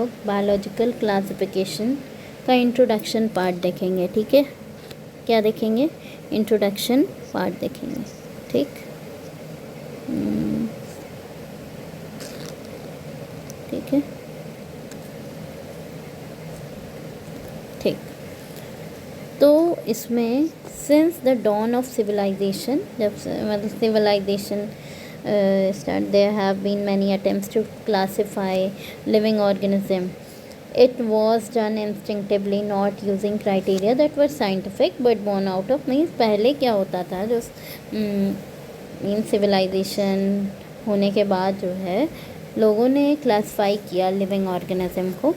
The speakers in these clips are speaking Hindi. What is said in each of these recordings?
लोग बायोलॉजिकल क्लासिफिकेशन का इंट्रोडक्शन पार्ट देखेंगे। ठीक है, क्या देखेंगे? इंट्रोडक्शन पार्ट देखेंगे। ठीक, ठीक है, ठीक। तो इसमें since the dawn of civilization, जब मतलब civilization start, there have been many attempts to classify living organism. It was done instinctively, not using criteria that were scientific but born out of means. पहले क्या होता था, जो मीन्स सिविलाइजेशन होने के बाद जो है लोगों ने क्लासिफाई किया लिविंग ऑर्गेनिज्म को,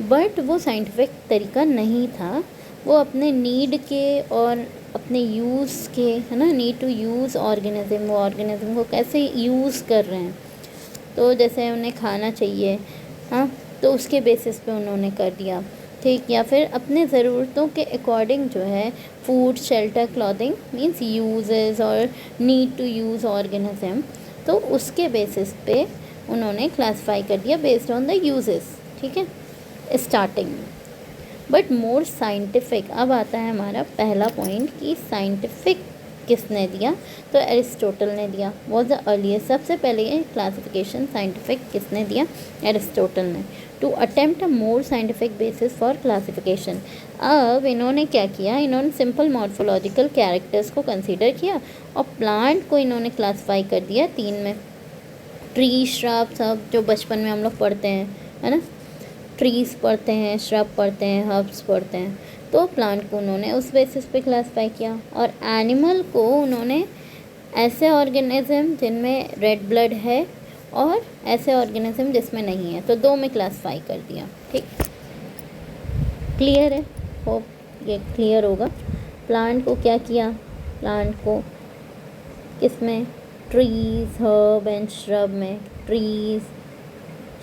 बट वो साइंटिफिक तरीका नहीं था। वो अपने नीड के और अपने यूज़ के, है ना, नीड टू यूज़ ऑर्गेनिज्म, वो ऑर्गेनिज्म को कैसे यूज़ कर रहे हैं, तो जैसे उन्हें खाना चाहिए, हाँ, तो उसके बेसिस पे उन्होंने कर दिया। ठीक, या फिर अपने ज़रूरतों के अकॉर्डिंग जो है food, shelter, clothing means uses और नीड टू यूज़ ऑर्गेनिज्म, तो उसके बेसिस पे उन्होंने क्लासिफाई कर दिया बेस्ड ऑन द यूजेस। ठीक है, स्टार्टिंग में। बट मोर साइंटिफिक, अब आता है हमारा पहला पॉइंट कि साइंटिफिक किसने दिया, तो एरिस्टोटल ने दिया। वॉज द अर्लीस्ट, सबसे पहले क्लासिफिकेशन साइंटिफिक किसने दिया? एरिस्टोटल ने। To attempt a more scientific basis for classification. अब इन्होंने क्या किया, इन्होंने सिंपल मॉर्फोलॉजिकल कैरेक्टर्स को कंसीडर किया और प्लांट को इन्होंने क्लासिफाई कर दिया 3 में। ट्री, श्रब, सब जो बचपन में हम लोग पढ़ते हैं, है ना, ट्रीज़ पढ़ते हैं, श्रब पढ़ते हैं, हर्ब्स पढ़ते हैं, तो प्लांट को उन्होंने उस बेसिस पे क्लासिफाई किया। और एनिमल को उन्होंने ऐसे ऑर्गेनिज्म जिनमें रेड ब्लड है और ऐसे ऑर्गेनिज्म जिसमें नहीं है, तो 2 में क्लासिफाई कर दिया। ठीक, क्लियर है? होप ये क्लियर होगा। प्लांट को क्या किया, प्लांट को किस में? ट्रीज़, हर्ब एंड श्रब में। ट्रीज़,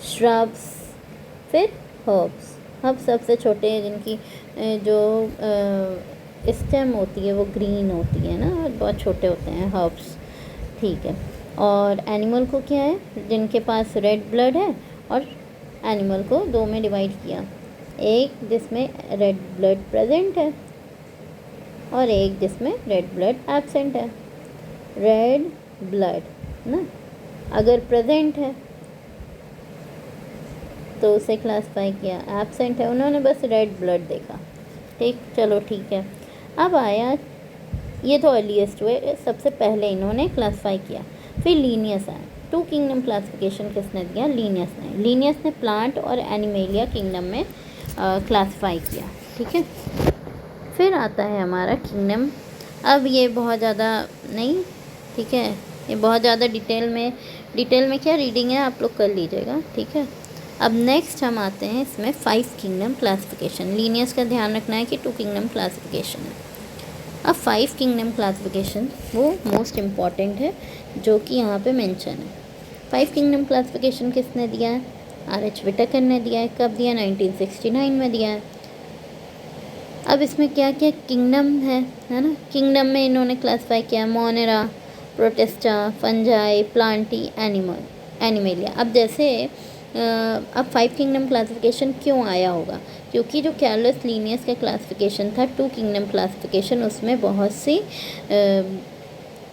श्रब्स, फिर हर्ब्स। हर्ब सबसे छोटे हैं, जिनकी जो स्टेम होती है वो ग्रीन होती है ना, और बहुत छोटे होते हैं हर्ब्स। ठीक है, और एनिमल को क्या है, जिनके पास रेड ब्लड है, और एनिमल को 2 में डिवाइड किया, एक जिसमें रेड ब्लड प्रेजेंट है और एक जिसमें रेड ब्लड एब्सेंट है। रेड ब्लड ना अगर प्रेजेंट है तो उसे क्लासिफाई किया, एब्सेंट है उन्होंने बस रेड ब्लड देखा। ठीक, चलो ठीक है। अब आया, ये तो अर्लीस्ट हुए, सबसे पहले इन्होंने क्लासिफाई किया। फिर लीनियस आया। 2 किंगडम क्लासिफिकेशन किसने दिया? लीनियस ने। लीनियस ने प्लांट और एनिमेलिया किंगडम में क्लासिफाई किया। ठीक है, फिर आता है हमारा किंगडम। अब ये बहुत ज़्यादा नहीं, ठीक है, ये बहुत ज़्यादा डिटेल में क्या रीडिंग है आप लोग कर लीजिएगा। ठीक है, अब नेक्स्ट हम आते हैं इसमें 5 किंगडम क्लासिफिकेशन। लीनियस का ध्यान रखना है कि 2 किंगडम क्लासिफिकेशन है। अब 5 किंगडम क्लासिफिकेशन वो मोस्ट इम्पॉर्टेंट है, जो कि यहाँ पे मेंशन है। 5 किंगडम क्लासिफिकेशन किसने दिया है? R.H. विटेकर ने दिया है। कब दिया? 1969 में दिया है। अब इसमें क्या क्या किंगडम है ना, किंगडम में इन्होंने क्लासिफाई किया Monera, protista, fungi, Plantae, animalia. अब जैसे अब 5 किंगडम क्लासिफिकेशन क्यों आया होगा? क्योंकि जो कैर्लस लीनियस का क्लासिफिकेशन था 2 किंगडम क्लासिफिकेशन, उसमें बहुत सी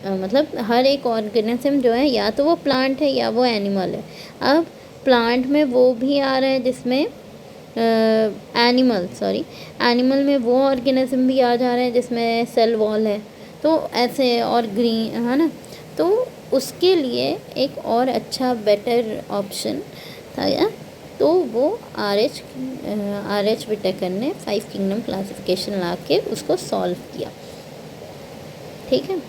मतलब हर एक ऑर्गेनिज्म जो है या तो वो प्लांट है या वो एनिमल है। अब प्लांट में वो भी आ रहा है जिसमें एनिमल में वो ऑर्गेनिज्म भी आ जा रहे हैं जिसमें सेल वॉल है, तो ऐसे, और ग्रीन, है ना, तो उसके लिए एक और अच्छा बेटर ऑप्शन था या, तो वो R.H. विटेकर ने 5 किंगडम क्लासिफिकेशन ला के उसको सॉल्व किया। ठीक है,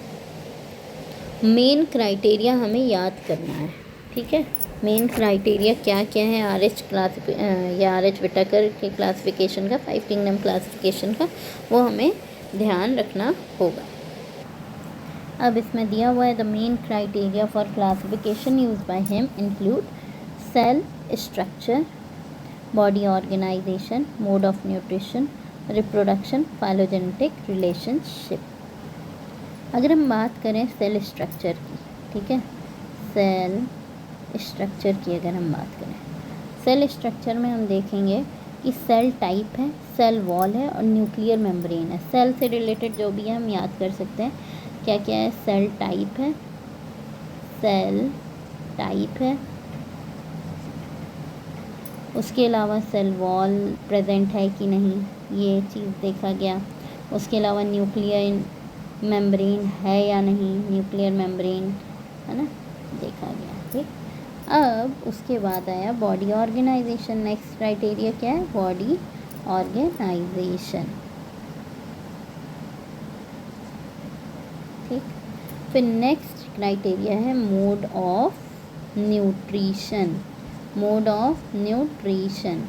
मेन क्राइटेरिया हमें याद करना है। ठीक है, मेन क्राइटेरिया क्या क्या है R.H. विटेकर के क्लासिफिकेशन का, 5 किंगडम क्लासिफिकेशन का, वो हमें ध्यान रखना होगा। अब इसमें दिया हुआ है the main criteria for classification use by him include cell structure, body organization, mode of nutrition, reproduction, phylogenetic relationship. अगर हम बात करें सेल स्ट्रक्चर की, ठीक है, सेल स्ट्रक्चर की अगर हम बात करें, सेल स्ट्रक्चर में हम देखेंगे कि सेल टाइप है, सेल वॉल है और न्यूक्लियर मेम्ब्रेन है। सेल से रिलेटेड जो भी है हम याद कर सकते हैं। क्या क्या है? सेल टाइप है, सेल टाइप है, उसके अलावा सेल वॉल प्रेजेंट है कि नहीं ये चीज़ देखा गया। उसके अलावा न्यूक्लियर मेम्ब्रेन है या नहीं, न्यूक्लियर मेम्ब्रेन है ना, देखा गया। ठीक, अब उसके बाद आया बॉडी ऑर्गेनाइजेशन। नेक्स्ट क्राइटेरिया क्या है? Body organization. ठीक, फिर नेक्स्ट क्राइटेरिया है mode of nutrition. Mode of nutrition.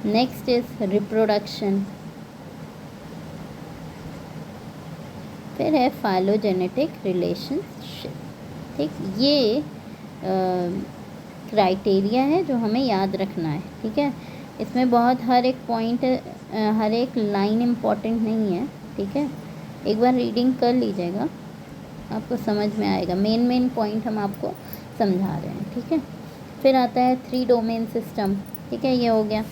Next is reproduction. फिर है फाइलोजेनेटिक रिलेशनशिप। ठीक, ये क्राइटेरिया है जो हमें याद रखना है। ठीक है, इसमें बहुत हर एक पॉइंट, हर एक लाइन इम्पॉर्टेंट नहीं है। ठीक है, एक बार रीडिंग कर लीजिएगा, आपको समझ में आएगा। मेन पॉइंट हम आपको समझा रहे हैं। ठीक है, फिर आता है 3 डोमेन सिस्टम। ठीक है, ये हो गया।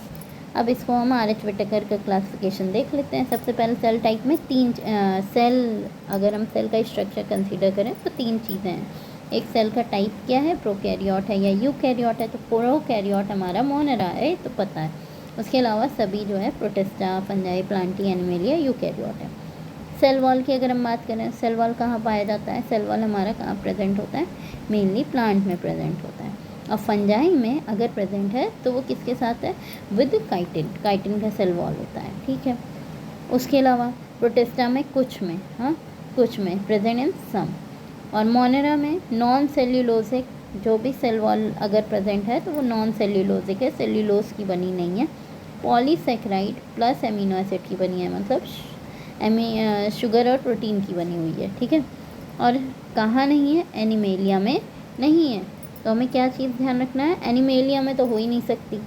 अब इसको हम RH विटेकर का क्लासिफिकेशन देख लेते हैं। सबसे पहले सेल टाइप में 3 सेल, अगर हम सेल का स्ट्रक्चर कंसीडर करें तो 3 चीज़ें हैं। एक सेल का टाइप क्या है, प्रोकैरियोट है या यूकैरियोट है। तो प्रोकैरियोट हमारा मोनेरा है, तो पता है। उसके अलावा सभी जो है protista, fungi, Plantae, animalia, eukaryote है। सेल वॉल की अगर हम बात करें, सेल वॉल कहाँ पाया जाता है? सेल वॉल हमारा कहाँ प्रेजेंट होता है? मेनली प्लांट में प्रेजेंट होता है। और फंजाई में अगर प्रेजेंट है तो वो किसके साथ है? With chitin. काइटिन का सेल वॉल होता है। ठीक है, उसके अलावा प्रोटिस्टा में कुछ में, हाँ कुछ में, प्रेजेंट इन सम। और मोनेरा में नॉन सेल्यूलोजिक जो भी सेल वॉल अगर प्रेजेंट है तो वो नॉन सेल्यूलोजिक है, सेल्यूलोज की बनी नहीं है। पॉलीसेक्राइड प्लस एमिनो एसिड की बनी है, मतलब शुगर और प्रोटीन की बनी हुई है। ठीक है, और कहाँ नहीं है? एनिमेलिया में नहीं है। तो हमें क्या चीज़ ध्यान रखना है? एनिमेलिया में तो हो ही नहीं सकती,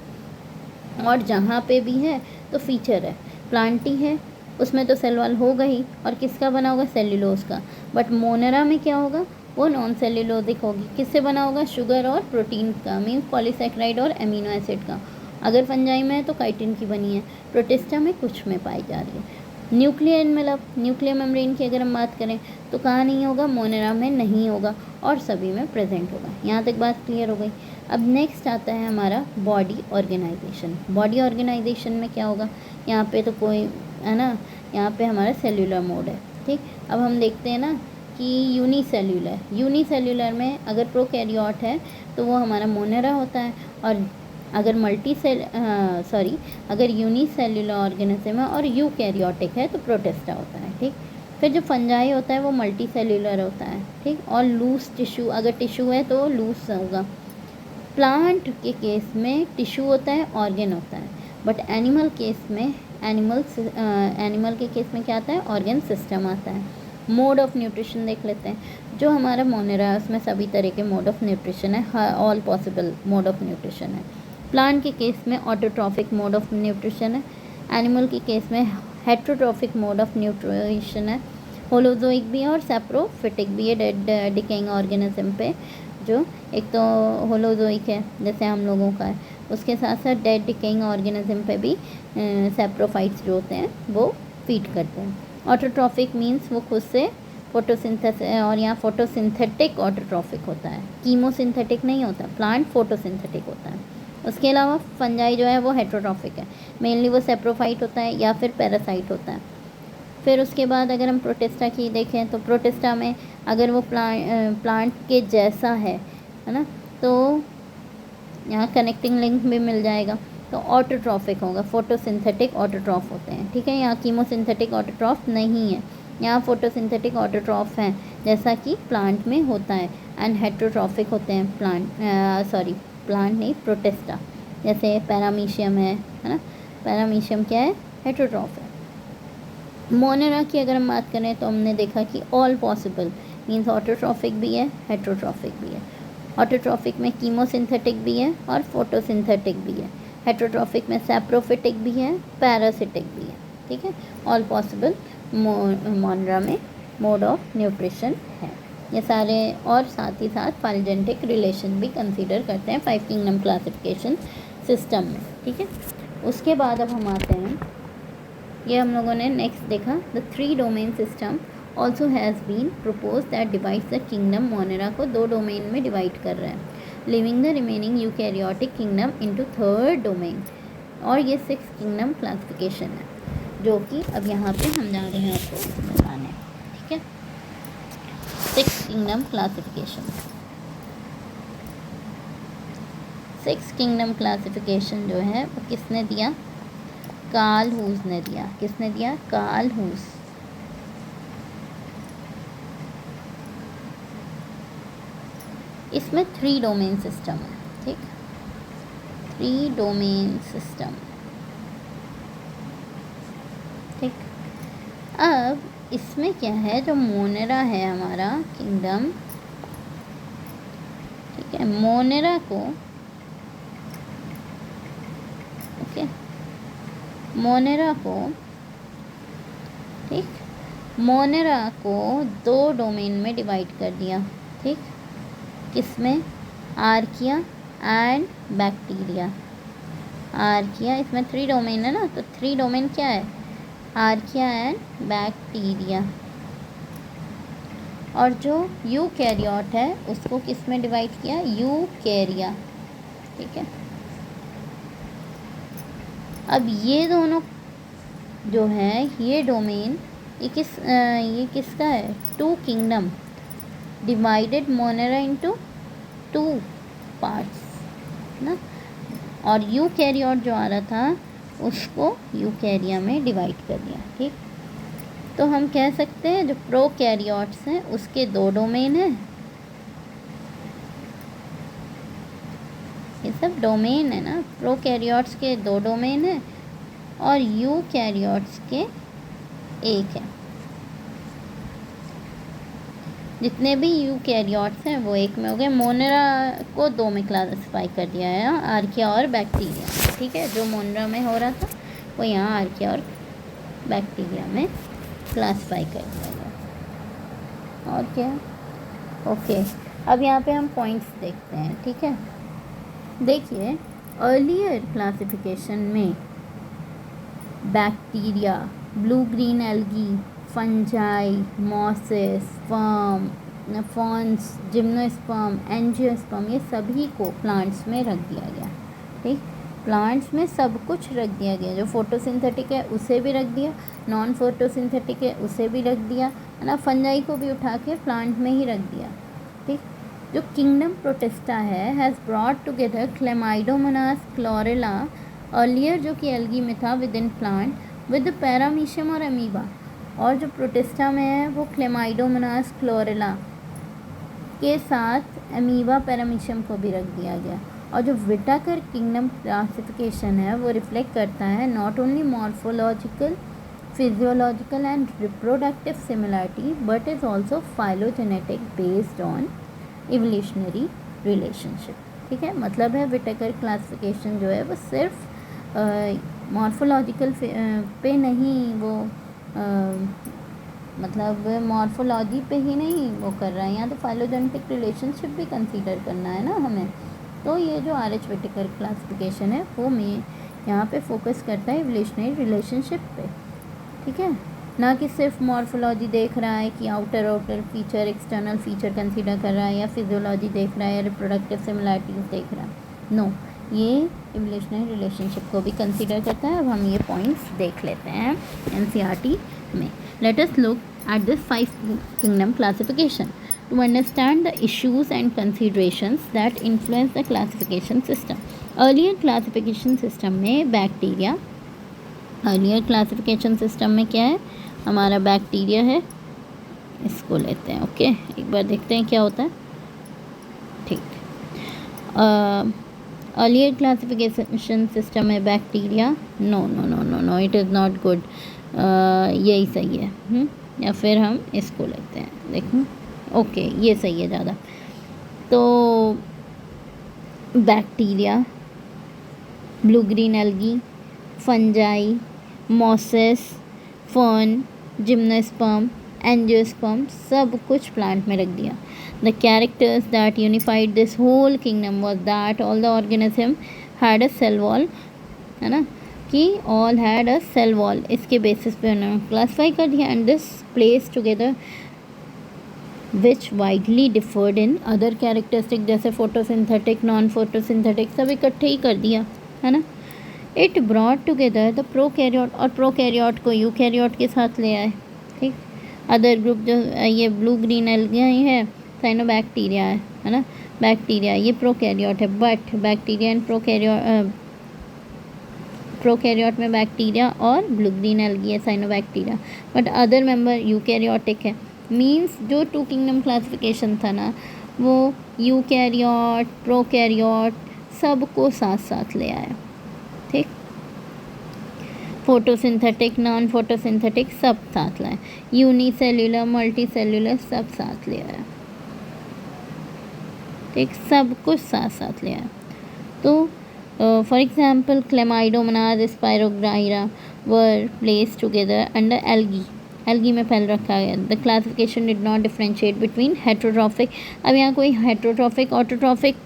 और जहाँ पे भी है तो फीचर है। प्लांटी है, उसमें तो सेल वॉल होगा ही, और किसका बना होगा? सेल्यूलोज का। बट मोनेरा में क्या होगा? वो नॉन सेल्यूलोजिक होगी। किससे बना होगा? शुगर और प्रोटीन का, मीन्स पॉलीसेक्राइड और एमिनो एसिड का। अगर फंजाई में है तो काइटिन की बनी है। प्रोटिस्टा में कुछ में पाई जा रही है। न्यूक्लियर मतलब न्यूक्लियर मेम्ब्रेन की अगर हम बात करें तो कहाँ नहीं होगा? मोनेरा में नहीं होगा, और सभी में प्रेजेंट होगा। यहाँ तक बात क्लियर हो गई। अब नेक्स्ट आता है हमारा बॉडी ऑर्गेनाइजेशन। बॉडी ऑर्गेनाइजेशन में क्या होगा? यहाँ पे तो कोई है ना, यहाँ पे हमारा सेल्यूलर मोड है। ठीक, अब हम देखते हैं ना कि यूनिसेल्यूलर में अगर प्रोकैरियोट है तो वो हमारा मोनेरा होता है, और अगर अगर यूनिसेल्यूलर ऑर्गेनिज्म है और यूकैरियोटिक है तो प्रोटिस्टा होता है। ठीक, फिर जो फंजाई होता है वो मल्टी सेल्यूलर होता है। ठीक, और लूज टिश्यू, अगर टिश्यू है तो लूज होगा। प्लांट के केस में टिश्यू होता है, ऑर्गन होता है। बट एनिमल के केस में क्या आता है? ऑर्गन सिस्टम आता है। मोड ऑफ न्यूट्रिशन देख लेते हैं। जो हमारा मोनेरा है उसमें सभी तरह के मोड ऑफ न्यूट्रिशन है, all possible mode of nutrition है। प्लांट के केस में ऑटोट्रॉफिक मोड ऑफ न्यूट्रिशन है। एनिमल के केस में हेट्रोट्रॉफिक मोड ऑफ न्यूट्रिशन है। होलोजोइक भी है और सैप्रोफिटिक भी है, डेड डिकेइंग ऑर्गेनिज्म पे। जो एक तो होलोजोइक है जैसे हम लोगों का है, उसके साथ साथ डेड डिकेइंग ऑर्गेनिज्म पे भी सैप्रोफाइट्स जो होते हैं वो फीड करते हैं। ऑटोट्रॉफिक मीन्स वो खुद से फोटोसिंथेसिस, और यहाँ फोटोसिंथेटिक ऑटोट्रॉफिक होता है, कीमोसिंथेटिक नहीं होता। प्लांट फोटोसिंथेटिक होता है। उसके अलावा फंजाई जो है वो हेट्रोट्रॉफिक है, मेनली वो सैप्रोफाइट होता है या फिर पैरासाइट होता है। फिर उसके बाद अगर हम प्रोटिस्टा की देखें तो प्रोटिस्टा में अगर वो प्लांट के जैसा है ना, तो यहाँ कनेक्टिंग लिंक भी मिल जाएगा, तो ऑटोट्रॉफिक होगा। फोटोसिंथेटिक ऑटोट्रॉफ होते हैं। ठीक है, यहाँ कीमोसिंथेटिक ऑटोट्रॉफ नहीं है, यहाँ फोटोसिंथेटिक ऑटोट्रॉफ हैं जैसा कि प्लांट में होता है। एंड हेट्रोट्रॉफिक होते हैं प्लांट नहीं, प्रोटिस्टा, जैसे पैरामीशियम है ना। पैरामीशियम क्या है? हेट्रोट्रॉफ है। मोनेरा की अगर हम बात करें तो हमने देखा कि ऑल पॉसिबल मीन्स ऑटोट्रॉफिक भी है, हेट्रोट्रॉफिक भी है। ऑटोट्रॉफिक में कीमोसिंथेटिक भी है और फोटोसिंथेटिक भी है। हेट्रोट्रॉफिक में सैप्रोफिटिक भी है, पैरासिटिक भी है। ठीक है, ऑल पॉसिबल मोनेरा में मोड ऑफ न्यूट्रिशन है। ये सारे, और साथ ही साथ फाइलोजेनेटिक रिलेशन भी कंसीडर करते हैं 5 किंगडम क्लासिफिकेशन सिस्टम में, ठीक है। उसके बाद अब हम आते हैं, ये हम लोगों ने नेक्स्ट देखा, the 3 domain system also has been propose that divides the kingdom Monera को 2 डोमेन में डिवाइड कर रहे हैं, living the remaining eukaryotic kingdom into 3rd domain, और ये 6 किंगडम क्लासिफिकेशन है, जो कि अब यहाँ पे हम जा रहे हैं आपको बताने, ठीक है। 6 किंगडम क्लासिफिकेशन, 6 किंगडम क्लासिफिकेशन जो है वो किसने दिया? कार्ल हूस ने दिया। किसने दिया? Carl Woese. इसमें 3 डोमेन सिस्टम है, ठीक, 3 डोमेन सिस्टम, ठीक। अब इसमें क्या है, जो मोनेरा है हमारा किंगडम, ठीक है, मोनेरा को, ओके, मोनेरा को, ठीक, मोनेरा को 2 डोमेन में डिवाइड कर दिया, ठीक, किसमें? Archaea and bacteria. आर्किया, इसमें 3 डोमेन है ना, तो 3 डोमेन क्या है? Archaea and bacteria. और जो यूकैरियोट है उसको किस में डिवाइड किया? यूकैरिया, ठीक है। अब ये दोनों जो है, ये डोमेन, ये किसका है? 2 kingdom, divided Monera into 2 parts ना, और यूकैरियोट जो आ रहा था उसको यूकैरिया में डिवाइड कर दिया, ठीक। तो हम कह सकते हैं जो प्रोकैरियोट्स हैं उसके 2 डोमेन हैं, ये सब डोमेन है ना, प्रोकैरियोट्स के 2 डोमेन हैं और यूकैरियोट्स के 1 है। जितने भी यूकैरियोट्स हैं वो 1 में हो गए। मोनेरा को 2 में क्लासिफाई कर दिया है, आर्किया और बैक्टीरिया, ठीक है। जो मोनेरा में हो रहा था वो यहाँ आर्किया और बैक्टीरिया में क्लासिफाई कर दिया गया। और क्या? ओके, अब यहाँ पे हम पॉइंट्स देखते हैं, ठीक है। देखिए, अर्लियर क्लासिफिकेशन में bacteria, blue green algae, fungi, mosses, fawns, gymnosperm, angiosperm, ये सभी को प्लांट्स में रख दिया गया, ठीक। प्लांट्स में सब कुछ रख दिया गया, जो फोटोसिंथेटिक है उसे भी रख दिया, नॉन फोटोसिंथेटिक है उसे भी रख दिया, है ना। फंजाई को भी उठा के प्लांट में ही रख दिया, ठीक। जो किंगडम प्रोटिस्टा है has brought together Chlamydomonas Chlorella, earlier जो कि एल्गी में था, with in plant, with paramecium और अमीबा, और जो प्रोटिस्टा में है वो क्लेमाइडोमोनास क्लोरेला के साथ अमीबा पैरामीशियम को भी रख दिया गया। और जो विटाकर किंगडम क्लासिफिकेशन है वो रिफ्लेक्ट करता है not only morphological, physiological and reproductive similarity but is also phylogenetic based on evolutionary relationship, ठीक है। मतलब है विटाकर क्लासिफिकेशन जो है वो सिर्फ मॉर्फोलॉजिकल पे नहीं, वो मतलब मॉर्फोलॉजी पे ही नहीं वो कर रहा है, यहाँ तो फाइलोजेनेटिक रिलेशनशिप भी कंसीडर करना है ना हमें। तो ये जो आर.एच. विटाकर क्लासिफिकेशन है वो मैं यहाँ पे फोकस करता है इवोल्यूशनरी रिलेशनशिप पे, ठीक है, ना कि सिर्फ मॉर्फोलॉजी देख रहा है कि outer feature, external feature consider कर रहा है, या फिजियोलॉजी देख रहा है, या रिप्रोडक्टिव सिमिलरिटीज़ देख रहा है। नो, ये इवोल्यूशनरी रिलेशनशिप को भी कंसीडर करता है। अब हम ये पॉइंट्स देख लेते हैं एनसीईआरटी में। Let us look at this 5 kingdom classification to understand the issues and considerations that influence the classification system. Earlier classification system में बैक्टीरिया, earlier classification system में क्या है? हमारा बैक्टीरिया है, इसको लेते हैं, ओके। एक बार देखते हैं क्या होता है, ठीक। earlier classification system में bacteria, no, it is not good, यही सही है, या फिर हम इसको लेते हैं, देखो, ओके, ये सही है ज़्यादा। तो bacteria, blue green algae, fungi, mosses, fern, gymnosperm, angiosperm, सब कुछ प्लांट में रख दिया. The characters that unified this whole kingdom was that all the organism had a cell wall, है ना, कि all had a cell wall. इसके बेसिस पे उन्होंने क्लासीफाई कर दिया. And this place together which widely differed in other characteristic, जैसे फोटोसिंथेटिक, नॉन फोटोसिंथेटिक, सब इकट्ठे ही कर दिया, है ना. It brought together the prokaryote, और प्रोकैरियोट को यूकैरियोट के साथ ले आए. ठीक. अदर ग्रुप जो ये ब्लू ग्रीन एल्गिया ही है, साइनोबैक्टीरिया है ना, बैक्टीरिया, ये प्रोकैरियोट है. बट बैक्टीरिया एंड प्रोकैरियोट में बैक्टीरिया और ब्लू ग्रीन एल्गी है, cyanobacteria. But other member eukaryotic है. मीन्स जो टू किंगडम क्लासिफिकेशन था ना, वो यूकैरियोट, प्रोकैरियोट सबको साथ साथ ले आया. ठीक. फोटोसिंथेटिक, नॉन फोटोसिंथेटिक सब साथ लाए. यूनिसेल्यूलर, मल्टीसेल्यूलर सब साथ ले आया. ठीक. सब कुछ साथ साथ ले आया. तो for example Chlamydomonas, Spirogyra were placed together under algae में फैल रखा गया. The classification did not differentiate between heterotrophic. अब यहाँ कोई हेट्रोट्रॉफिक ऑटोट्रॉफिक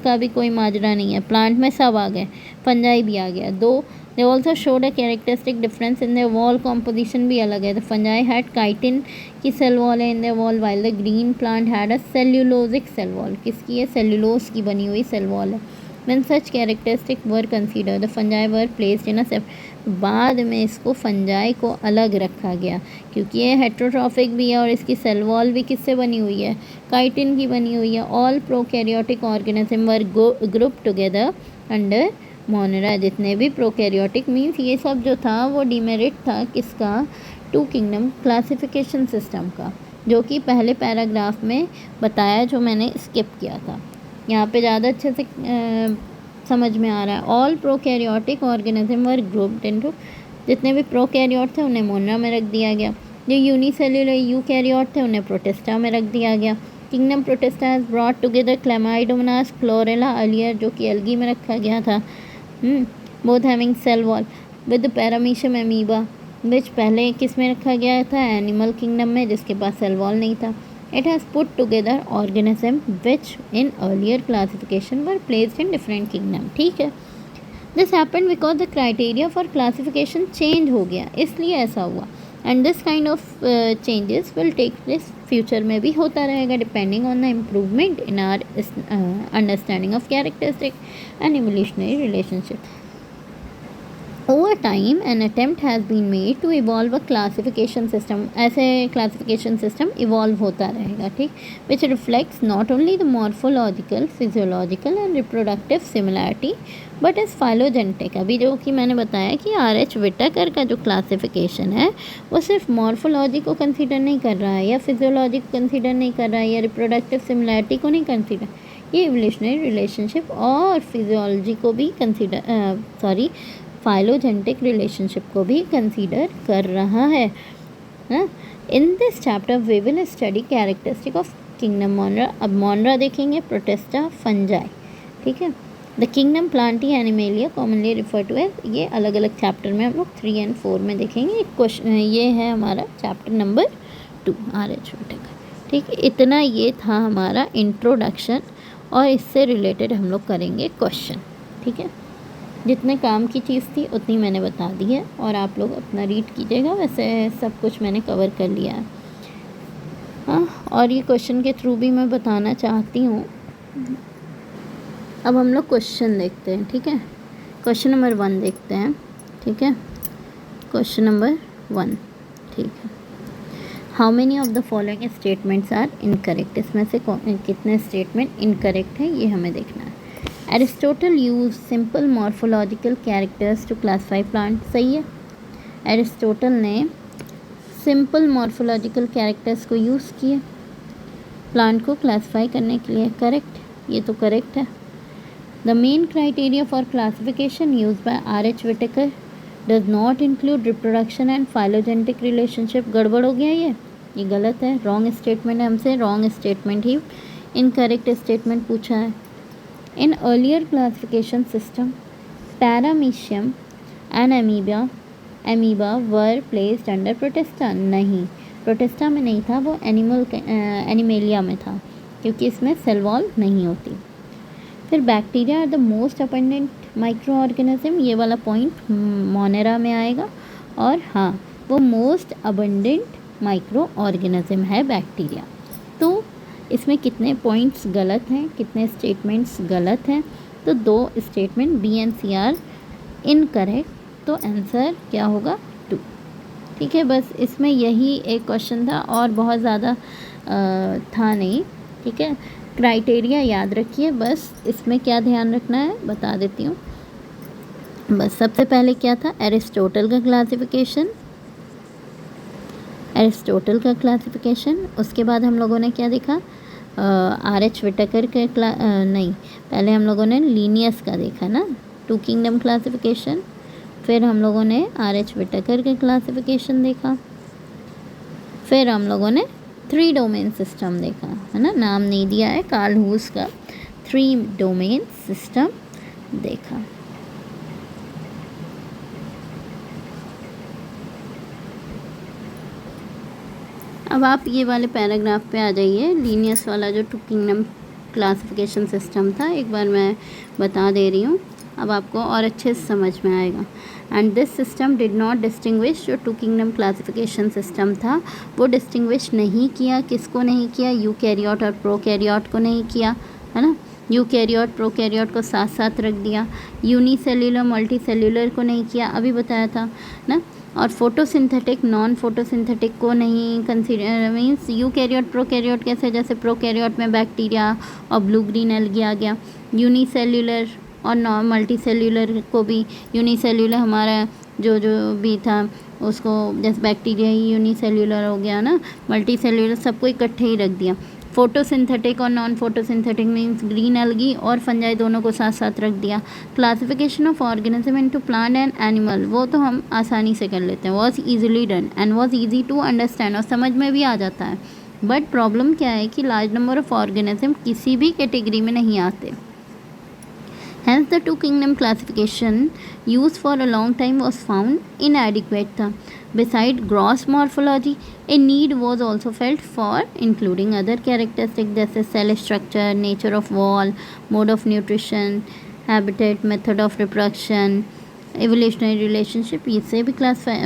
का भी कोई माजरा नहीं है. प्लांट में सब आ गए, फंजाई भी आ गया. Though they also showed a characteristic difference in the wall composition भी अलग है. द फंजाई हैड काइटिन की सेल वॉल है in the wall, while the green plant had a cellulosic cell wall. किसकी है? सेल्यूलोज की बनी हुई सेल वॉल है. When such characteristics were considered, the fungi were placed in a separate. बाद में इसको फंजाई को अलग रखा गया, क्योंकि ये हेट्रोट्रॉफिक भी है और इसकी सेल वॉल भी किससे बनी हुई है? काइटिन की बनी हुई है. ऑल प्रोकैरियोटिक ऑर्गेनिज्म वर ग्रुप टुगेदर अंडर मोनेरा. जितने भी प्रोकैरियोटिक मीन्स ये सब जो था वो डिमेरिट था किसका? टू किंगडम क्लासिफिकेशन सिस्टम का, जो कि पहले पैराग्राफ में बताया, जो मैंने स्किप किया था. यहाँ पे ज़्यादा अच्छे से समझ में आ रहा है. ऑल प्रोकैरियोटिक ऑर्गेनिज्म वर ग्रुप्ड इनटू. जितने भी प्रोकैरियोट थे उन्हें मोनरा में रख दिया गया. जो यूनिसेल्युलर यूकैरियोट थे उन्हें प्रोटिस्टा में रख दिया गया. Kingdom Protista has brought together Chlamydomonas, Chlorella earlier, जो कि एल्गी में रखा गया था. Both having cell wall with Paramecium Amoeba, which पहले किस में रखा गया था? एनिमल किंगडम में, जिसके पास सेल वॉल नहीं था. It has put together organism which in earlier classification were placed in different kingdom. ठीक है. This happened because the criteria for classification change हो गया, इसलिए ऐसा हुआ. And this kind of changes will take place future में भी होता रहेगा, depending on the improvement in our understanding of characteristic and evolutionary relationship. Over time, an attempt has been made to evolve a classification system. ऐसे classification system evolve होता रहेगा. ठीक. Which reflects not only the morphological, physiological and reproductive similarity, but is phylogenetic. अभी जो कि मैंने बताया कि R.H. Whittaker का जो classification है वो सिर्फ morphology को consider नहीं कर रहा है, या physiology को consider नहीं कर रहा है, या reproductive similarity को नहीं consider. ये evolutionary relationship और physiology को भी consider फाइलोजेनेटिक रिलेशनशिप को भी कंसीडर कर रहा है. In this chapter we will study characteristic of kingdom Monera. अब मोनरा देखेंगे, प्रोटिस्टा, फंजाई. ठीक है. The kingdom Plantae Animalia commonly refer to as. ये अलग अलग चैप्टर में हम लोग 3 और 4 में देखेंगे. क्वेश्चन ये है हमारा चैप्टर नंबर 2 R.H. Whittaker. ठीक. इतना ये था हमारा इंट्रोडक्शन, और इससे रिलेटेड हम लोग करेंगे क्वेश्चन. ठीक है. जितने काम की चीज़ थी उतनी मैंने बता दी है, और आप लोग अपना रीड कीजिएगा. वैसे सब कुछ मैंने कवर कर लिया है. हाँ, और ये क्वेश्चन के थ्रू भी मैं बताना चाहती हूँ. अब हम लोग क्वेश्चन देखते हैं. ठीक है. क्वेश्चन नंबर 1 देखते हैं. ठीक है. Question number 1. ठीक है. How many of the following statements are incorrect. इसमें से कितने स्टेटमेंट इनकरेक्ट हैं ये हमें देखना है. Aristotle use simple morphological characters to classify plant. सही है. एरिस्टोटल ने सिंपल मॉर्फोलॉजिकल कैरेक्टर्स को यूज़ किए प्लांट को क्लासीफाई करने के लिए. करेक्ट. ये तो करेक्ट है. The main criteria for classification use by R.H. Whittaker does not include reproduction and phylogenetic relationship. गड़बड़ हो गया ये गलत है. रॉन्ग स्टेटमेंट है. हमसे रॉन्ग स्टेटमेंट ही इनकरेक्ट स्टेटमेंट पूछा है. In earlier classification system, Paramecium and amoeba were placed under Protista. नहीं, प्रोटिस्टा में नहीं था, वो एनिमेलिया में था, क्योंकि इसमें सेल वॉल नहीं होती। फिर bacteria are the most abundant micro organism, ये वाला पॉइंट मोनेरा में आएगा। और हाँ, वो मोस्ट अबंडेंट माइक्रो ऑर्गेनिज्म है बैक्टीरिया। तो इसमें कितने पॉइंट्स गलत हैं, कितने स्टेटमेंट्स गलत हैं? तो 2 statement B and C are incorrect, तो आंसर क्या होगा 2। ठीक है, बस इसमें यही एक क्वेश्चन था और बहुत ज़्यादा था नहीं। ठीक है, क्राइटेरिया याद रखिए, बस इसमें क्या ध्यान रखना है बता देती हूँ। बस सबसे पहले क्या था, एरिस्टोटल का क्लासिफिकेशन, उसके बाद हम लोगों ने क्या देखा, RH विटेकर के नहीं, पहले हम लोगों ने लीनियस का देखा ना, 2 किंगडम क्लासिफिकेशन। फिर हम लोगों ने RH विटेकर के क्लासिफिकेशन देखा। फिर हम लोगों ने 3 डोमेन सिस्टम देखा, है ना, नाम नहीं दिया है, कार्ल हुस का 3 डोमेन सिस्टम देखा। अब आप ये वाले पैराग्राफ पे आ जाइए, लीनियस वाला जो 2 किंगडम क्लासिफिकेशन सिस्टम था, एक बार मैं बता दे रही हूँ, अब आपको और अच्छे से समझ में आएगा। And this system did not distinguish, जो 2 किंगडम क्लासिफिकेशन सिस्टम था वो डिस्टिंग्विश नहीं किया, किसको नहीं किया, यूकैरियोट और प्रोकैरियोट को नहीं किया, है ना, यूकैरियोट प्रोकैरियोट को साथ साथ रख दिया, यूनिसेल्यूलर मल्टीसेल्यूलर को नहीं किया, अभी बताया था ना, और फोटोसिंथेटिक नॉन फोटोसिंथेटिक को नहीं कंसीडर, मीन्स यूकैरियोट प्रोकैरियोट कैसे, जैसे प्रोकैरियोट में बैक्टीरिया और ब्लू ग्रीन एल्गी आ गया, यूनिसेल्यूलर और नॉन मल्टीसेल्यूलर को भी, यूनिसेल्यूलर हमारा जो भी था उसको, जैसे बैक्टीरिया ही यूनिसेल्यूलर हो गया ना, मल्टीसेल्यूलर सबको इकट्ठे ही रख दिया। फोटोसिंथेटिक और non photosynthetic means green algae और फंजाई दोनों को साथ साथ रख दिया। Classification of organism into plant and animal, वो तो हम आसानी से कर लेते हैं, was easily done and was easy to understand, और समझ में भी आ जाता है। बट प्रॉब्लम क्या है कि लार्ज नंबर ऑफ ऑर्गेनिज्म किसी भी कैटेगरी में नहीं आते। Hence the 2 kingdom classification used for a long time was found inadequate था। Beside gross morphology, a need was also felt for including other characteristics जैसे cell structure, nature of wall, mode of nutrition, habitat, method of reproduction, evolutionary relationship, इसे भी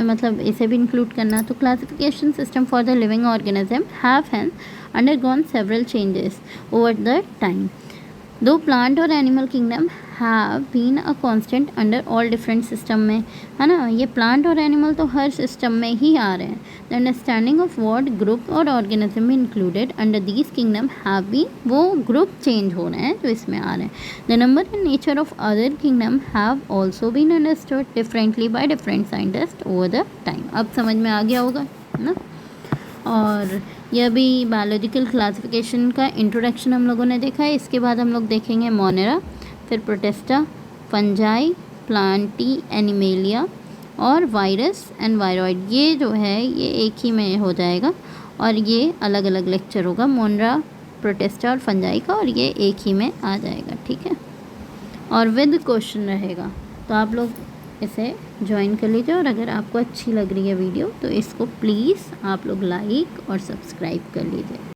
मतलब इसे भी include करना। तो classification system for the living organism have hence undergone several changes over the time. Though plant और animal kingdom have been a constant under all different system में, है ना, ये प्लांट और एनिमल तो हर सिस्टम में ही आ रहे हैं। The understanding of what group और organism included under these kingdom have been, वो ग्रुप चेंज हो रहे हैं जो इसमें आ रहे हैं। The number and nature of other kingdom have also been understood differently by different scientist over the time. अब समझ में आ गया होगा ना। और यह भी बायोलॉजिकल क्लासिफिकेशन का इंट्रोडक्शन हम लोगों ने देखा है। इसके बाद हम लोग देखेंगे मोनेरा, फिर प्रोटिस्टा, फंजाई, प्लांटी, एनिमेलिया और वायरस एंड वायरॉइड। ये जो है ये एक ही में हो जाएगा और ये अलग अलग लेक्चर होगा, मोनेरा, प्रोटिस्टा और फंजाई का, और ये एक ही में आ जाएगा। ठीक है, और विद क्वेश्चन रहेगा, तो आप लोग इसे ज्वाइन कर लीजिए। और अगर आपको अच्छी लग रही है वीडियो तो इसको प्लीज़ आप लोग लाइक और सब्सक्राइब कर लीजिए।